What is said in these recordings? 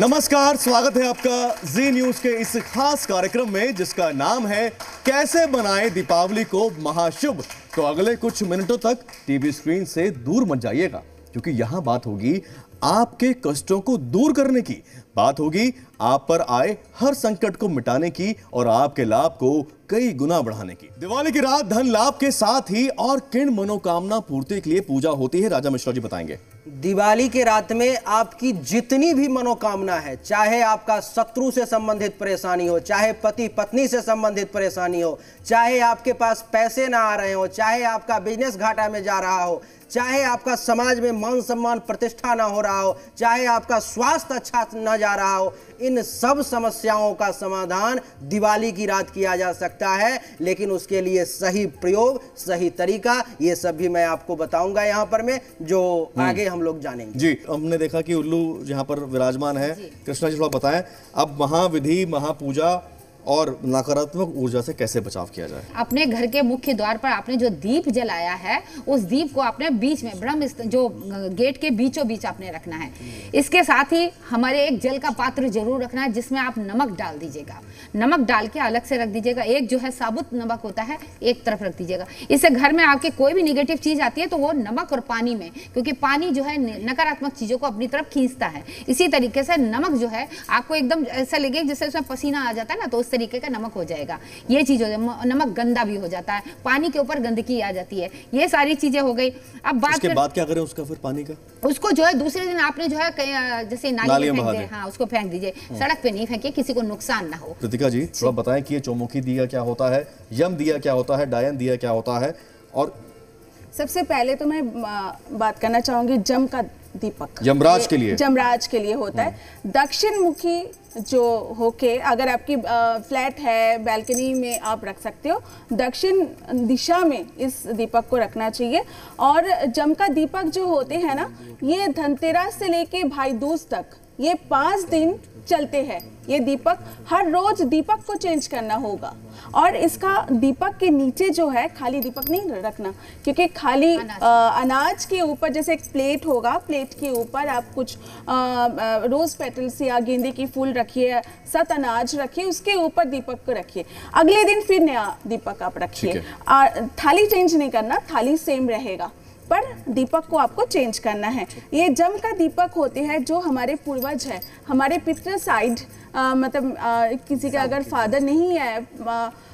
नमस्कार, स्वागत है आपका जी न्यूज के इस खास कार्यक्रम में जिसका नाम है कैसे बनाएं दीपावली को महाशुभ। तो अगले कुछ मिनटों तक टीवी स्क्रीन से दूर मत जाइएगा, क्योंकि यहां बात होगी आपके कष्टों को दूर करने की, बात होगी आप पर आए हर संकट को मिटाने की और आपके लाभ को कई गुना बढ़ाने की। दिवाली की रात धन लाभ के साथ ही और किन मनोकामना पूर्ति के लिए पूजा होती है, राजा मिश्रा जी बताएंगे। दिवाली के रात में आपकी जितनी भी मनोकामना है, चाहे आपका शत्रु से संबंधित परेशानी हो, चाहे पति पत्नी से संबंधित परेशानी हो, चाहे आपके पास पैसे ना आ रहे हो, चाहे आपका बिजनेस घाटा में जा रहा हो, चाहे आपका समाज में मान सम्मान प्रतिष्ठा ना हो रहा हो, चाहे आपका स्वास्थ्य अच्छा ना जा रहा हो, इन सब समस्याओं का समाधान दिवाली की रात किया जा सकता है। लेकिन उसके लिए सही प्रयोग, सही तरीका, ये सब भी मैं आपको बताऊंगा यहाँ पर मैं, जो आगे हम लोग जानेंगे। जी, हमने देखा कि उल्लू यहाँ पर विराजमान है। कृष्णा जी थोड़ा बताएं, अब महाविधि महापूजा और नकारात्मक ऊर्जा से कैसे बचाव किया जाए। अपने घर के मुख्य द्वार पर आपने जो दीप जलाया है, उस दीप को आपने बीच में ब्रह्म जो गेट के बीचों बीच आपने रखना है। इसके साथ ही हमारे एक जल का पात्र जरूर रखना है, जिसमें आप नमक डाल दीजिएगा। नमक डाल के अलग से रख दीजिएगा। एक जो है साबुत नमक होता है, एक तरफ रख दीजिएगा। इससे घर में आपके कोई भी निगेटिव चीज आती है तो वो नमक और पानी में, क्योंकि पानी जो है नकारात्मक चीजों को अपनी तरफ खींचता है। इसी तरीके से नमक जो है आपको एकदम ऐसा लगे जैसे उसमें पसीना आ जाता है ना, तो तरीके का नमक हो जाएगा। ये चीज हो जाए, नमक गंदा भी हो जाता है, पानी के ऊपर गंदगी आ जाती है, ये सारी चीजें हो गई। अब बात उसके बाद क्या करें उसका, फिर पानी का उसको जो है दूसरे दिन आपने जो है जैसे नाली में फेंक दे, हाँ उसको फेंक दीजिए, सड़क पे नहीं फेंकिए, किसी को नुकसान ना हो। कृतिका जी थोड़ा बताएं कि ये चौमुखी दिया क्या होता है, यम दिया क्या होता है, डायन दिया क्या होता है। और सबसे पहले तो मैं बात करना चाहूंगी जम का दीपक, यमराज के लिए, जमराज के लिए होता है। दक्षिण मुखी जो होके, अगर आपकी फ्लैट है, बैल्कनी में आप रख सकते हो, दक्षिण दिशा में इस दीपक को रखना चाहिए। और जम का दीपक जो होते हैं ना, ये धनतेरस से लेके भाई दूज तक ये 5 दिन चलते हैं। ये दीपक हर रोज दीपक को चेंज करना होगा। और इसका दीपक के नीचे जो है खाली दीपक नहीं रखना, क्योंकि खाली अनाज के ऊपर जैसे एक प्लेट होगा, प्लेट के ऊपर आप कुछ रोज पेटल्स या गेंदे की फूल रखिए, सत अनाज रखिए, उसके ऊपर दीपक को रखिए। अगले दिन फिर नया दीपक आप रखिए। थाली चेंज नहीं करना, थाली सेम रहेगा, पर दीपक को आपको चेंज करना है। ये जम का दीपक होते हैं जो हमारे पूर्वज है, हमारे पितृ साइड, मतलब किसी का अगर फादर नहीं है,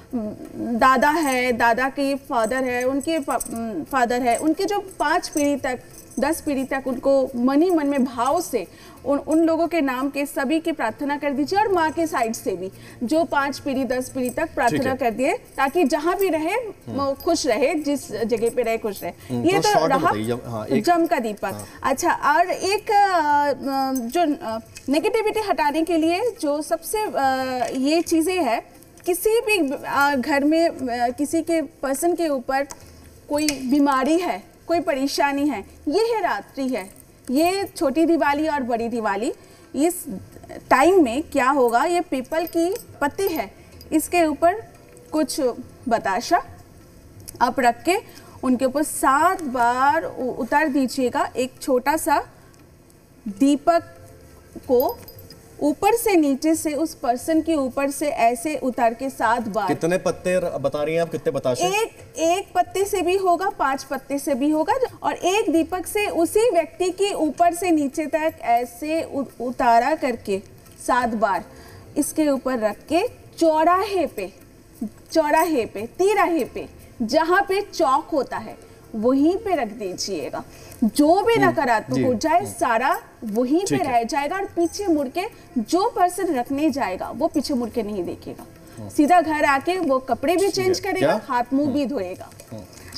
दादा है, दादा के फादर है, उनके फादर है, उनके जो 5 पीढ़ी तक 10 पीढ़ी तक उनको मनी मन में भाव से उन लोगों के नाम के सभी की प्रार्थना कर दीजिए। और माँ के साइड से भी जो 5 पीढ़ी 10 पीढ़ी तक प्रार्थना कर दिए, ताकि जहाँ भी रहे खुश रहे, जिस जगह पे रहे खुश रहे। ये तो रहा जम का दीपक। अच्छा, और एक जो नेगेटिविटी हटाने के लिए जो सबसे ये चीज़ें है, किसी भी घर में किसी के पर्सन के ऊपर कोई बीमारी है, कोई परेशानी है, ये है रात्रि है, ये छोटी दिवाली और बड़ी दिवाली। इस टाइम में क्या होगा, ये पीपल की पत्ती है, इसके ऊपर कुछ बताशा आप रख के उनके ऊपर 7 बार उतार दीजिएगा। एक छोटा सा दीपक को ऊपर से नीचे से उस पर्सन के ऊपर से ऐसे उतार के 7 बार। कितने पत्ते बता रही हैं आप, कितने बताशे? एक पत्ते से भी होगा, 5 पत्ते से भी होगा, और एक दीपक से उसी व्यक्ति के ऊपर से नीचे तक ऐसे उतारा करके 7 बार इसके ऊपर रख के चौराहे पे, तिराहे पे, जहाँ पे चौक होता है वहीं पे रख दीजिएगा। जो भी नकारात्मक हो जाए सारा वहीं पे रह जाएगा, और पीछे मुड़ के जो पर्सन रखने जाएगा वो पीछे मुड़ के नहीं देखेगा, सीधा घर आके वो कपड़े भी चेंज करेगा, हाथ मुंह भी धोएगा।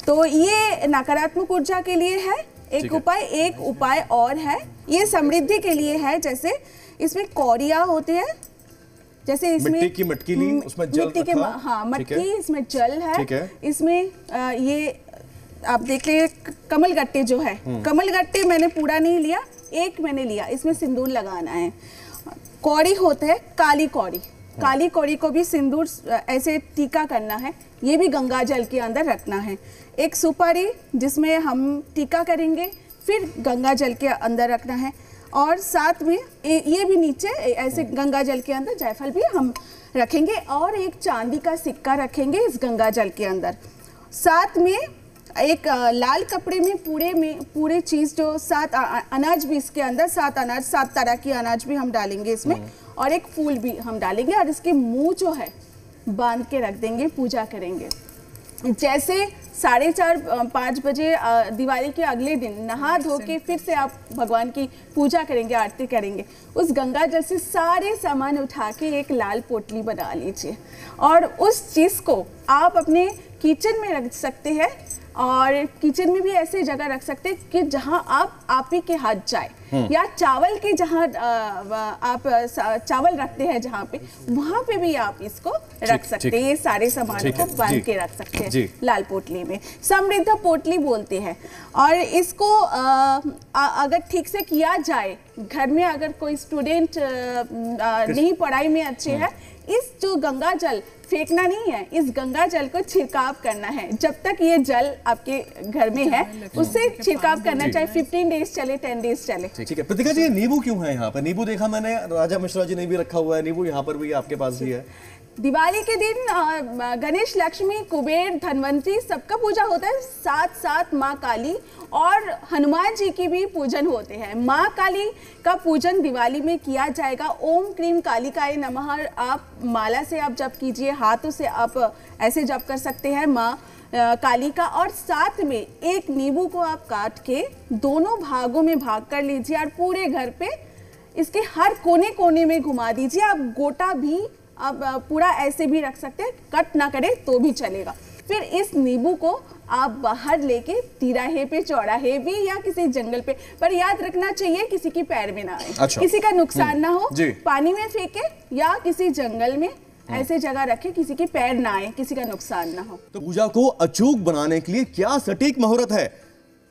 तो ये नकारात्मक ऊर्जा के लिए है एक उपाय। एक उपाय और है, ये समृद्धि के लिए है। जैसे इसमें कौड़िया होते हैं, जैसे इसमें मिट्टी की मटकी ली, उसमें जल रखा। हाँ, मटकी, इसमें जल है। इसमें ये आप देख लीजिए, कमल गट्टे जो है, कमल गट्टे मैंने पूरा नहीं लिया, एक मैंने लिया, इसमें सिंदूर लगाना है। कौड़ी होते है, काली कौड़ी, काली कौड़ी को भी सिंदूर ऐसे टीका करना है, ये भी गंगा जल के अंदर रखना है। एक सुपारी जिसमें हम टीका करेंगे, फिर गंगा जल के अंदर रखना है। और साथ में ये भी नीचे ऐसे गंगा जल के अंदर जायफल भी हम रखेंगे और एक चांदी का सिक्का रखेंगे इस गंगा जल के अंदर। साथ में एक लाल कपड़े में पूरे चीज़ जो 7 अनाज भी इसके अंदर 7 अनाज 7 तरह की अनाज भी हम डालेंगे इसमें और एक फूल भी हम डालेंगे और इसके मुंह जो है बांध के रख देंगे, पूजा करेंगे। जैसे 4:30-5 बजे दिवाली के अगले दिन नहा धो के फिर से आप भगवान की पूजा करेंगे, आरती करेंगे। उस गंगा जल से सारे सामान उठा के एक लाल पोटली बना लीजिए और उस चीज़ को आप अपने किचन में रख सकते हैं और किचन में भी ऐसे जगह रख सकते हैं कि जहां आप ही के हाथ जाए या चावल के जहां आप चावल रखते हैं जहां पे वहां पे भी आप इसको रख सकते हैं। ये सारे सामान को बांध के रख सकते हैं लाल पोटली में, समृद्ध पोटली बोलते हैं। और इसको अगर ठीक से किया जाए घर में, अगर कोई स्टूडेंट नहीं पढ़ाई में अच्छे है, इस जो गंगा जल फेंकना नहीं है, इस गंगा जल को छिड़काव करना है। जब तक ये जल आपके घर में है उससे छिड़काव करना, चाहे 15 डेज चले 10 डेज चले। ठीक है। प्रतिका जी, नींबू क्यों है यहाँ पर? नींबू देखा मैंने, राजा मिश्रा जी ने भी रखा हुआ है नींबू, यहाँ पर भी आपके पास भी है। दिवाली के दिन गणेश, लक्ष्मी, कुबेर, धनवंतरी सबका पूजा होता है, साथ साथ माँ काली और हनुमान जी की भी पूजन होते हैं। माँ काली का पूजन दिवाली में किया जाएगा। ओम क्रीम कालिकाय नमः आप माला से आप जप कीजिए, हाथों से आप ऐसे जप कर सकते हैं माँ काली का। और साथ में एक नींबू को आप काट के दोनों भागों में भाग कर लीजिए और पूरे घर पे इसके हर कोने कोने में घुमा दीजिए। आप गोटा भी आप पूरा ऐसे भी रख सकते हैं, कट ना करें तो भी चलेगा। फिर इस नींबू को आप बाहर लेके तिराहे पे, चौराहे भी या किसी जंगल पे, पर याद रखना चाहिए किसी की पैर में ना आए। अच्छा। किसी का नुकसान ना हो, पानी में फेंके या किसी जंगल में ऐसे जगह रखे किसी के पैर ना आए, किसी का नुकसान ना हो। तो पूजा को अचूक बनाने के लिए क्या सटीक मुहूर्त है?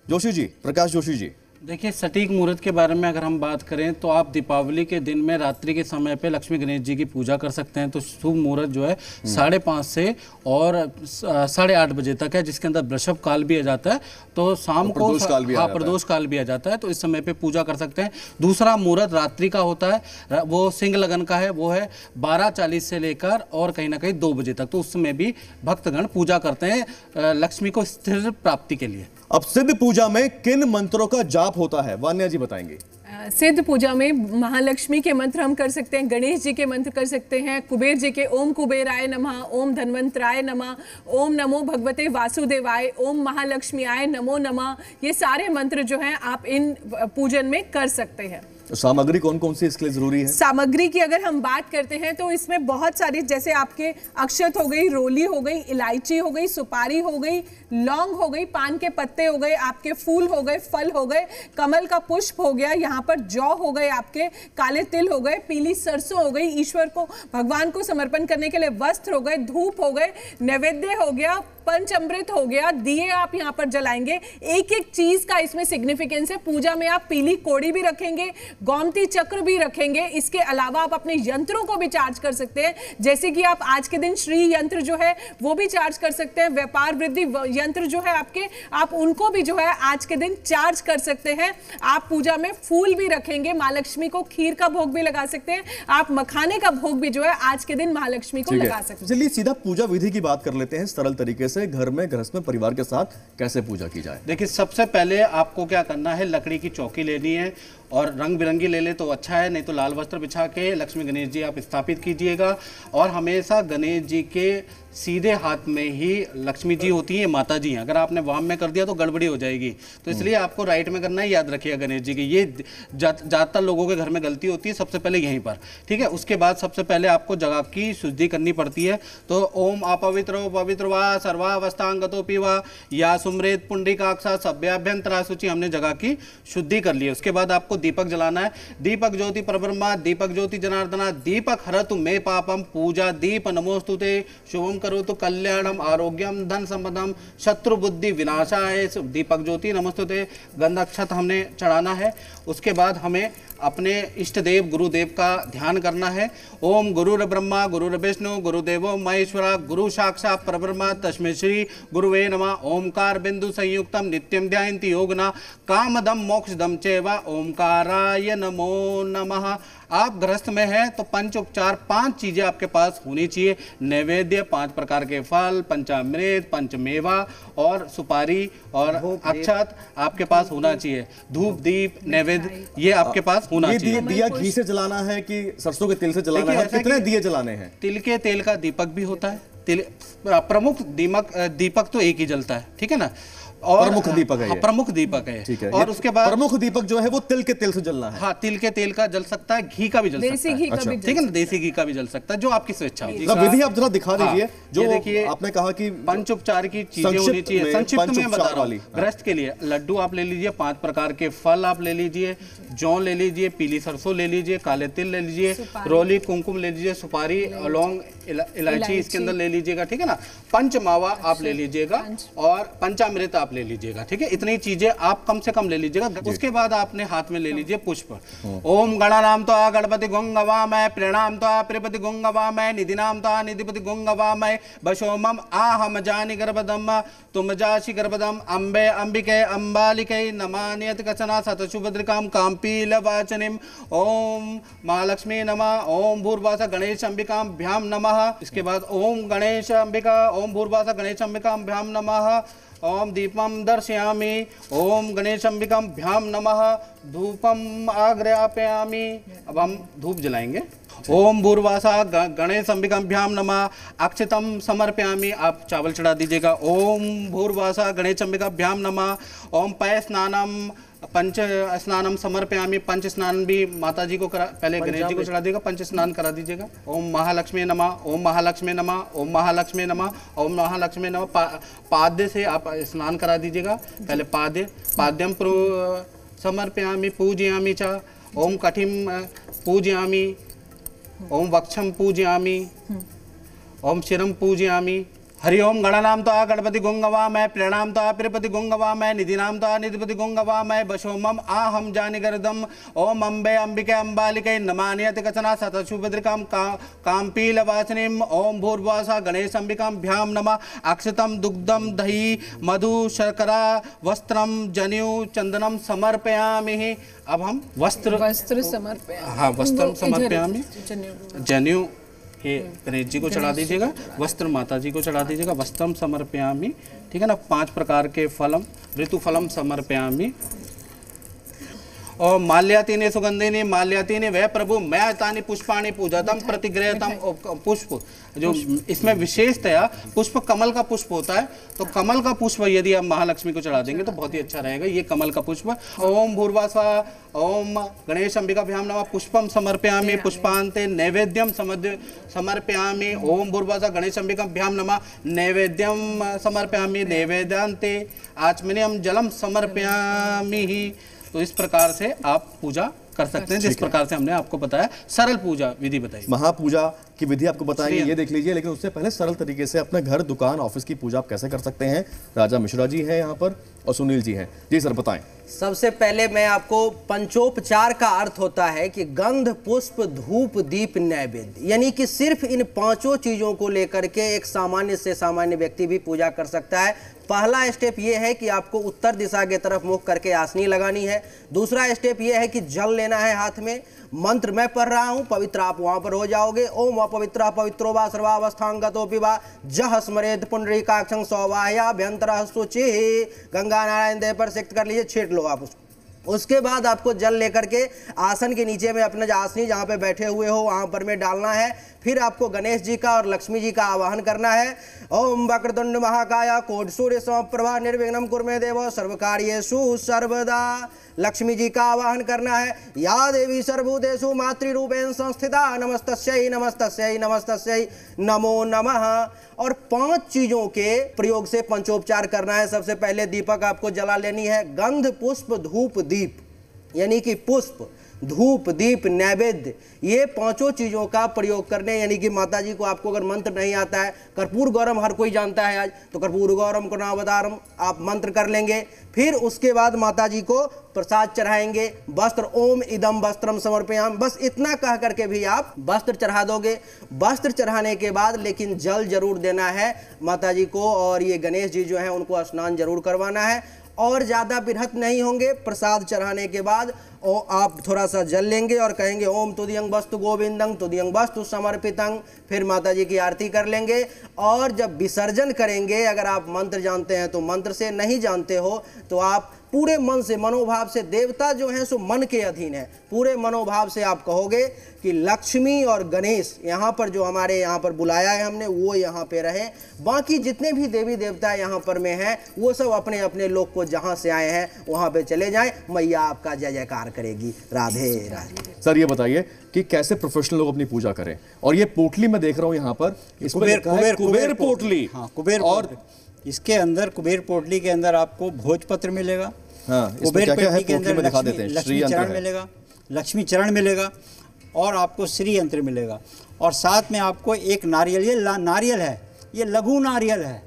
जोशी जी, प्रकाश जोशी जी। देखिए, सटीक मुहूर्त के बारे में अगर हम बात करें तो आप दीपावली के दिन में रात्रि के समय पे लक्ष्मी गणेश जी की पूजा कर सकते हैं। तो शुभ मुहूर्त जो है 5:30 से और 8:30 बजे तक है, जिसके अंदर वृषभ काल भी आ जाता है। तो शाम को प्रदोष काल भी आ जाता है, तो इस समय पे पूजा कर सकते हैं। दूसरा मुहूर्त रात्रि का होता है, वो सिंह लगन का है, वो है 12:40 से लेकर और कहीं ना कहीं 2 बजे तक। तो उस समय भी भक्तगण पूजा करते हैं लक्ष्मी को स्थिर प्राप्ति के लिए। अब सिद्ध पूजा में किन मंत्रों का जाप होता है, वान्या जी बताएंगे। सिद्ध पूजा में महालक्ष्मी के मंत्र हम कर सकते हैं, गणेश जी के मंत्र कर सकते हैं, कुबेर जी के ओम कुबेराय नमः, ओम धन्वंतराय नमः, ओम नमो भगवते वासुदेवाय, ओम महालक्ष्मी आय नमो नमः। ये सारे मंत्र जो हैं आप इन पूजन में कर सकते हैं। तो सामग्री कौन कौन सी इसके लिए जरूरी है? सामग्री की अगर हम बात करते हैं तो इसमें बहुत सारी, जैसे आपके अक्षत हो गई, रोली हो गई, इलायची हो गई, सुपारी हो गई, लौंग हो गई, पान के पत्ते हो गए, आपके फूल हो गए, फल हो गए, कमल का पुष्प हो गया, यहाँ पर जौ हो गए, आपके काले तिल हो गए, पीली सरसों हो गई, ईश्वर को भगवान को समर्पण करने के लिए वस्त्र हो गए, धूप हो गए, नैवेद्य हो गया, पंचामृत हो गया, दिए आप यहाँ पर जलाएंगे। एक एक चीज का इसमें सिग्निफिकेंस है। पूजा में आप पीली कोड़ी भी रखेंगे, गोमती चक्र भी रखेंगे। इसके अलावा आप अपने यंत्रों को भी चार्ज कर सकते हैं, जैसे कि आप आज के दिन श्री यंत्र जो है वो भी चार्ज कर सकते हैं। व्यापार वृद्धि यंत्र जो है आपके, आप उनको भी जो है आज के दिन चार्ज कर सकते हैं। आप पूजा में फूल भी रखेंगे, माँ लक्ष्मी को खीर का भोग भी लगा सकते हैं। आप मखाने का भोग भी जो है आज के दिन महालक्ष्मी को लगा सकते हैं। चलिए सीधा पूजा विधि की बात कर लेते हैं, सरल तरीके से घर में गृहस्थ में परिवार के साथ कैसे पूजा की जाए। देखिए, सबसे पहले आपको क्या करना है, लकड़ी की चौकी लेनी है और रंग बिरंगी ले ले तो अच्छा है, नहीं तो लाल वस्त्र बिछा के लक्ष्मी गणेश जी आप स्थापित कीजिएगा। और हमेशा गणेश जी के सीधे हाथ में ही लक्ष्मी जी होती है, माता जी हैं। अगर आपने वाम में कर दिया तो गड़बड़ी हो जाएगी, तो इसलिए आपको राइट में करना है। याद रखिएगा गणेश जी की, ये ज़्यादातर लोगों के घर में गलती होती है, सबसे पहले यहीं पर। ठीक है, उसके बाद सबसे पहले आपको जगह की शुद्धि करनी पड़ती है। तो ओम अपवित्रो पवित्र वा सर्वावस्थांगतो पीवा या सुमृत पुंडरीकाक्षा सभ्याभ्यंतरा सूचि, हमने जगह की शुद्धि कर ली है। उसके बाद आपको दीपक जलाना है। दीपक ज्योति परब्रह्मा, दीपक ज्योति जनार्दना, दीपक हरतु मे पापम, पूजा दीप नमोस्तुते, शुभम करोतु कल्याणम आरोग्यम धन संपदम शत्रु बुद्धि विनाशाय। दीपक ज्योति नमस्तुते गंध अक्षत हमने चढ़ाना है। उसके बाद हमें अपने इष्ट देव गुरुदेव का ध्यान करना है। ओम गुरुर ब्रह्मा गुरुर विष्णु गुरुदेवो महेश्वरा गुरु साक्षात् परब्रह्म तस्मै श्री गुरुवे नमः। ओमकार बिंदु संयुक्तम नित्यम ध्यायन्ति योगिनः कामदम मोक्षदम चैव ओमकाराय नमो नमः। आप गृहस्थ में हैं तो पंच उपचार 5 चीजें आपके पास होनी चाहिए। नैवेद्य 5 प्रकार के फल, पंचामृत, पंचमेवा और सुपारी और अक्षत आपके पास होना चाहिए। धूप दीप नैवेद्य ये आपके पास होना चाहिए। दिया घी से जलाना है कि सरसों के तेल से जलाना है? कितने दिए जलाने हैं? तिल के तेल का दीपक भी होता है। प्रमुख दीपक तो एक ही जलता है, ठीक है ना। और प्रमुख दीपक है, प्रमुख दीपक है। ठीक है। और उसके बाद प्रमुख दीपक जो है वो तिल के तेल से जलना है। हाँ, तिल के तेल का जल सकता है, घी का भी जल सकता है, देसी घी का भी, ठीक है ना, देसी घी का भी जल सकता है, जो आपकी स्वेच्छा हो। विधि आप जरा दिखा दीजिए। जो देखिए आपने कहा कि पंच उपचार की चीजें होनी चाहिए। संक्षिप्त में बता रहा हूँ। गृहस्थ के लिए लड्डू आप ले लीजिए, 5 प्रकार के फल आप ले लीजिए, जौ ले लीजिए, पीली सरसों ले लीजिए, काले तिल ले लीजिए, रोली कुमकुम ले लीजिए, सुपारी लौंग इलायची इसके अंदर ले लीजिएगा, ठीक है ना। पंचमावा आप ले लीजिएगा और पंचामृत आप ले लीजिएगा, ठीक है। इतनी चीजें आप कम से कम ले लीजिएगा। उसके बाद आपने हाथ में ले लीजिए पुष्प। ओम गणानाम तो गणपति गुंगवामय, प्रणाम तो प्रिपति गुंगवामय, निधिनाम तो निधिपति गुंगवामय, बशोमम आहम जानि गर्भदम तुम जाशि गर्भदम, अम्बे अंबिके अंबालिके नमान्यत कचना सतशुभद्रिकाम काम्पील वाचनिम। ओम महालक्ष्मी नमः। ओम भूर्वासा गणेश अंबिकाम भ्याम नमः। इसके बाद ओम गणेश अंबिका ओम भूर्वासा गणेश अंबिकाम भ्याम नमः। ओम दीपम दर्शयामि। ओम गणेश अंबिकाम भ्याम नमः। धूपम आग्रयापयामि। अब हम धूप जलाएंगे। ओम भूर्वासा गणेश अंबिकाभ्याम नमः। अक्षतम समर्पयामि। आप चावल चढ़ा दीजिएगा। ओम भूर्वासा गणेश अंबिकाभ्याम नमः। ओम पय स्नानम पंच स्नानम समर्पयामि। पंच स्नान भी माता जी को पहले गणेश जी को चढ़ा दीजिएगा, पंच स्नान करा दीजिएगा। ओम महालक्ष्मी नमः। ओम महालक्ष्मी नमः। ओम महालक्ष्मी नमः। ओम महालक्ष्मी नमः। पाद्य से आप स्नान करा दीजिएगा। पहले पाद्यम समर्पयामि पूजयामि च। ओम कठिम पूजयामि। ओम वक्षम पूजयामि। ओम शिरम पूजयामि। हरि ओम गणनाम तो गणपति गुंगवामय, प्रणाम तो प्रिपति गुंगवामय, निधिनाम तो निधिपति गुंगवामय, बशोमम आहम जानि गर्दम। ओम अम्बे अंबिके अंबालिके नमान्यत कचना सतशुभद्रिकाम काम्पील वाचनिम। ओम भूर्वासा गणेश अंबिकाम भ्याम नमः। अक्षतम दुग्धम दही मधु शर्करा वस्त्रम जनेऊ चंदनम समर्पयामि। अब हम वस्त्र समर्पयामि। हाँ, वस्त्रम समर्पयामि। जनेऊ ये गणेश जी को चढ़ा दीजिएगा, वस्त्र माता जी को चढ़ा दीजिएगा। वस्त्रम समर्पयामि, ठीक है ना। 5 प्रकार के फलम ऋतुफलम समर्पयामि। और माल्यातीने सुगंधिनी माल्यातीने वह प्रभु मैं तानी पुष्पाणी पूजातम प्रतिगृहतम। पुष्प जो इसमें विशेषतया पुष्प कमल का पुष्प होता है, तो कमल का पुष्प यदि आप महालक्ष्मी को चढ़ा देंगे तो बहुत ही अच्छा रहेगा। ये कमल का पुष्प। ओम भूर्वासा ओम गणेश अंबिकाभ्याम नमः। पुष्पम समर्पयामि पुष्पान्ते नैवेद्यम समर्पयामि। ओम भूर्वासा गणेश अंबिकाभ्याम नमः। नैवेद्यम समर्पयामि नैवेद्यांते आचमनीयम जलम समर्पयामि। तो इस प्रकार से आप पूजा कर सकते हैं, जिस प्रकार से हमने आपको बताया। सरल पूजा विधि बताई, महापूजा की विधि आपको बताएंगे, ये देख लीजिए। लेकिन उससे पहले सरल तरीके से अपने घर दुकान ऑफिस की पूजा आप कैसे कर सकते हैं। राजा मिश्रा जी हैं यहाँ पर और सुनील जी हैं। जी सर बताएं। सबसे पहले मैं आपको पंचोपचार का अर्थ होता है कि गंध पुष्प धूप दीप नैवेद्य, यानी कि सिर्फ इन 5 चीजों को लेकर के एक सामान्य से सामान्य व्यक्ति भी पूजा कर सकता है। पहला स्टेप ये है कि आपको उत्तर दिशा की तरफ मुख करके आसनी लगानी है। दूसरा स्टेप ये है कि जल लेना है हाथ में। मंत्र मैं पढ़ रहा हूं, पवित्र आप वहां पर हो जाओगे। ओम अपवित्र पवित्रो वा सर्वावस्थांगतोपि वा जह स्मरेद पुंडरीकाक्षं सौवाह्याभ्यंतरः शुचिः। गंगा नारायण देव पर सिक्त कर लीजिए, छीट लो आप उसको। उसके बाद आपको जल लेकर के आसन के नीचे में अपने आसनी जहाँ पे बैठे हुए हो वहाँ पर में डालना है। फिर आपको गणेश जी का और लक्ष्मी जी का आवाहन करना है। ओम वक्रतुंड महाकाय कोटि सूर्य समप्रभा निर्विघ्नं कुरु मे देव सर्वकार्येषु सर्वदा। लक्ष्मी जी का आवाहन करना है। या देवी सर्वभूतेषु मातृरूपेण संस्थिता नमस्तस्यै नमस्तस्यै नमस्तस्यै नमो नमः। और 5 चीजों के प्रयोग से पंचोपचार करना है। सबसे पहले दीपक आपको जला लेनी है। गंध पुष्प धूप दीप यानी कि पुष्प, धूप, दीप, नैवेद्य, ये पांचों चीजों का प्रयोग करने, यानी कि माता जी को आपको अगर मंत्र नहीं आता है, कर्पूर गौरम हर कोई जानता है आज, तो कर्पूर गौरम करुणावतारम आप मंत्र कर लेंगे। फिर उसके बाद माता जी को प्रसाद चढ़ाएंगे, वस्त्र, ओम इदम वस्त्रम समर्पयाम, बस इतना कह करके भी आप वस्त्र चढ़ा दोगे। वस्त्र चढ़ाने के बाद लेकिन जल जरूर देना है माता जी को, और ये गणेश जी जो है उनको स्नान जरूर करवाना है, और ज़्यादा बिरहत नहीं होंगे। प्रसाद चढ़ाने के बाद और आप थोड़ा सा जल लेंगे और कहेंगे ओम तुदियंग वस्तु गोविंदंग तुदियंग वस्तु समर्पितंग, फिर माता जी की आरती कर लेंगे। और जब विसर्जन करेंगे, अगर आप मंत्र जानते हैं तो मंत्र से, नहीं जानते हो तो आप पूरे मन से, मनोभाव से, देवता जो हैं सो मन के अधीन है, पूरे मनोभाव से आप कहोगे कि लक्ष्मी और गणेश यहाँ पर जो हमारे यहाँ पर बुलाया है हमने, वो यहाँ पे रहे। बाकी जितने भी देवी देवता यहाँ पर में हैं वो सब अपने अपने लोग को जहाँ से आए हैं वहाँ पे चले जाएं, मैया आपका जय जयकार करेगी। राधे राधे। सर ये बताइए कि कैसे प्रोफेशनल लोग अपनी पूजा करें। और ये पोटली मैं देख रहा हूँ यहाँ पर, कुबेर पोटली। हाँ, कुबेर। और इसके अंदर कुबेर पोटली के अंदर आपको भोजपत्र मिलेगा। हाँ, कुबेर पोटली के अंदर दिखा देते हैं, लक्ष्मी चरण मिलेगा, लक्ष्मी चरण मिलेगा, और आपको श्री यंत्र मिलेगा, और साथ में आपको एक नारियल, ये नारियल है, ये लघु नारियल है,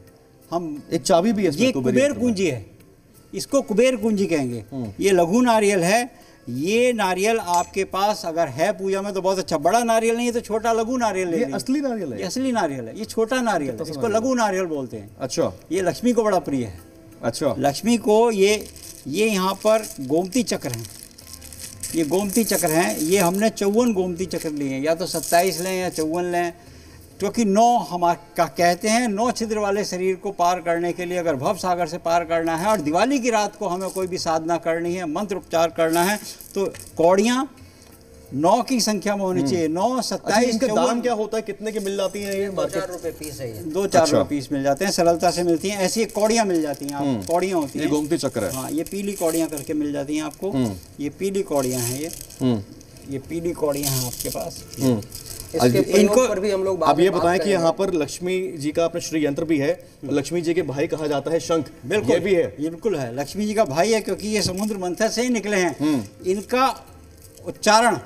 हम एक चाबी भी है, ये कुबेर कुंजी है, इसको कुबेर कुंजी कहेंगे। ये लघु नारियल है। ये नारियल आपके पास अगर है पूजा में तो बहुत अच्छा, बड़ा नारियल नहीं है तो छोटा लघु नारियल ये असली नारियल है। ये असली नारियल है, ये छोटा नारियल है, इसको लघु नारियल बोलते हैं। अच्छा, ये लक्ष्मी को बड़ा प्रिय है। अच्छा, लक्ष्मी को ये यहाँ पर गोमती चक्र हैं, ये गोमती चक्र हैं, ये हमने 54 गोमती चक्र लिए हैं, या तो 27 लें या 54 लें, क्योंकि 9 हम कहते हैं 9 छिद्र वाले शरीर को पार करने के लिए अगर भव सागर से पार करना है और दिवाली की रात को हमें कोई भी साधना करनी है, मंत्र उपचार करना है, तो कौड़ियाँ 9 की संख्या में होनी चाहिए। 9, 27, इनका दाम क्या होता है, कितने की मिल जाती हैं ये? 2-4 रुपए पीस है ये। 2-4 रुपए पीस मिल जाते हैं, सरलता से मिलती हैं। ऐसी कौड़ियाँ मिल जाती हैं, आप कौड़ियाँ होती हैं, ये गोमती चक्र है। हाँ, ये पीली कौड़ियाँ करके मिल जाती हैं आपको। ये पीली कौड़ियाँ हैं, ये पीली कौड़ियाँ हैं आपके पास। इनको पर भी हम लोग अब ये बताएं कि यहाँ पर लक्ष्मी जी का अपना श्री यंत्र भी है, लक्ष्मी जी के भाई कहा जाता है शंख, बिल्कुल ये भी है। बिल्कुल है, लक्ष्मी जी का भाई है, क्योंकि ये समुद्र मंथन से ही निकले हैं। इनका उच्चारण,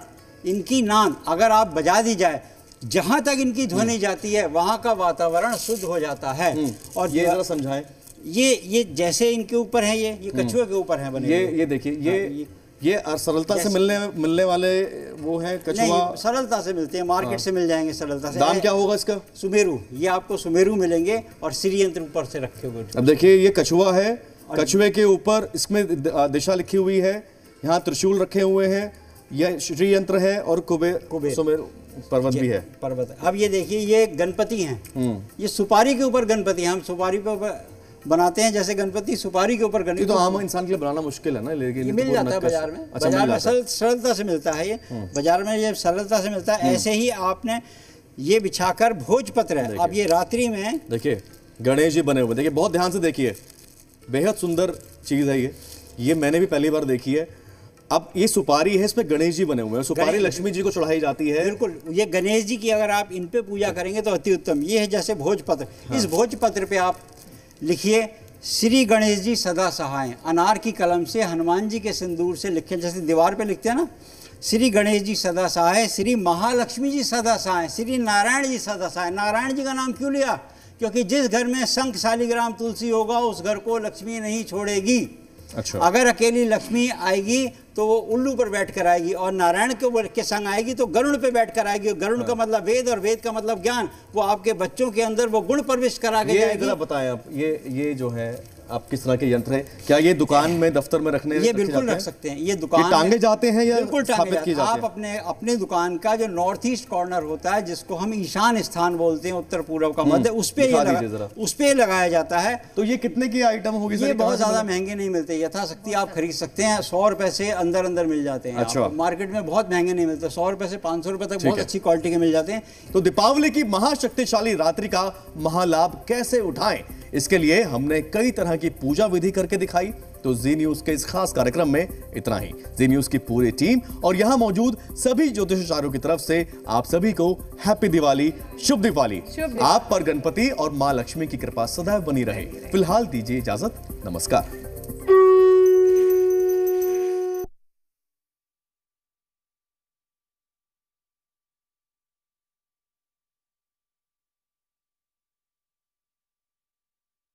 इनकी नान अगर आप बजा दी जाए, जहां तक इनकी ध्वनि जाती है वहां का वातावरण शुद्ध हो जाता है। और ये जरा समझाएं। ये जैसे इनके ऊपर है, ये कछुए के ऊपर है बने। ये देखिए, ये सरलता से मिलने वाले वो हैं कछुआ, सरलता से मिलते हैं, मार्केट से मिल जाएंगे सरलता से। दाम क्या होगा इसका? सुमेरु, ये आपको सुमेरु मिलेंगे, और श्री यंत्र ऊपर से रखे हुए। अब देखिए, ये कछुआ है, कछुए के ऊपर इसमें दिशा लिखी हुई है, यहाँ त्रिशूल रखे हुए हैं, यह श्री यंत्र है, और कुबेर सुमेरु पर्वत भी है। पर्वत। अब ये देखिए, ये गणपति हैं, ये सुपारी के ऊपर गणपति हैं। हम सुपारी पे बनाते हैं जैसे गणपति, सुपारी के ऊपर गणपति। तो आम इंसान के लिए बनाना मुश्किल है ना, लेकिन मिल जाता है बाजार में। अच्छा, बाजार में सरलता से मिलता है, ये बाजार में ये सरलता से मिलता है। ऐसे ही आपने ये बिछाकर भोजपत्र है। अब ये रात्रि में देखिए गणेश जी बने हुए, देखिए बहुत ध्यान से देखिए, बेहद सुंदर चीज है ये मैंने भी पहली बार देखी है। अब ये सुपारी है, इसमें गणेश जी बने हुए हैं, सुपारी लक्ष्मी जी को चढ़ाई जाती है। बिल्कुल, ये गणेश जी की अगर आप इन पे पूजा करेंगे तो अति उत्तम। ये है जैसे भोजपत्र। इस भोजपत्र पे आप लिखिए, श्री गणेश जी सदा सहाय, अनार की कलम से हनुमान जी के सिंदूर से लिखे, जैसे दीवार पे लिखते हैं ना, श्री गणेश जी सदा सहाय, श्री महालक्ष्मी जी सदा सहाय, श्री नारायण जी सदा सहाय। नारायण जी का नाम क्यों लिया? क्योंकि जिस घर में शंख शालिग्राम तुलसी होगा उस घर को लक्ष्मी नहीं छोड़ेगी। अच्छा। अगर अकेली लक्ष्मी आएगी तो वो उल्लू पर बैठकर आएगी, और नारायण के संग आएगी तो गरुड़ पे बैठकर आएगी। गरुड़ का मतलब वेद, और वेद का मतलब ज्ञान। वो आपके बच्चों के अंदर वो गुण प्रविष्ट करा के जाएगी। जरा बताएं आप, ये जो है आप किस तरह के यंत्र है? क्या ये दुकान में, दफ्तर में रखने? ये बिल्कुल रख सकते हैं। ये दुकान टांगे जाते हैं या बिल्कुल स्थापित किए जाते हैं? आप अपने दुकान का जो नॉर्थ ईस्ट कॉर्नर होता है, जिसको हम ईशान स्थान बोलते हैं, उत्तर पूर्व का मध्य, उस पे लगाया जाता है। तो ये कितने की आइटम होगी? ये बहुत ज्यादा महंगे नहीं मिलते, यथाशक्ति आप खरीद सकते हैं। 100 रुपए से अंदर मिल जाते हैं। अच्छा। मार्केट में बहुत महंगे नहीं मिलते, 100 रुपए से 500 रुपए तक बहुत अच्छी क्वालिटी के मिल जाते हैं। तो दीपावली की महाशक्तिशाली रात्रि का महालाभ कैसे उठाएं, इसके लिए हमने कई तरह की पूजा विधि करके दिखाई। तो जी न्यूज के इस खास कार्यक्रम में इतना ही। जी न्यूज की पूरी टीम और यहां मौजूद सभी ज्योतिषाचार्यों की तरफ से आप सभी को हैप्पी दिवाली, शुभ दिवाली। आप पर गणपति और मां लक्ष्मी की कृपा सदैव बनी रहे। फिलहाल दीजिए इजाजत, नमस्कार।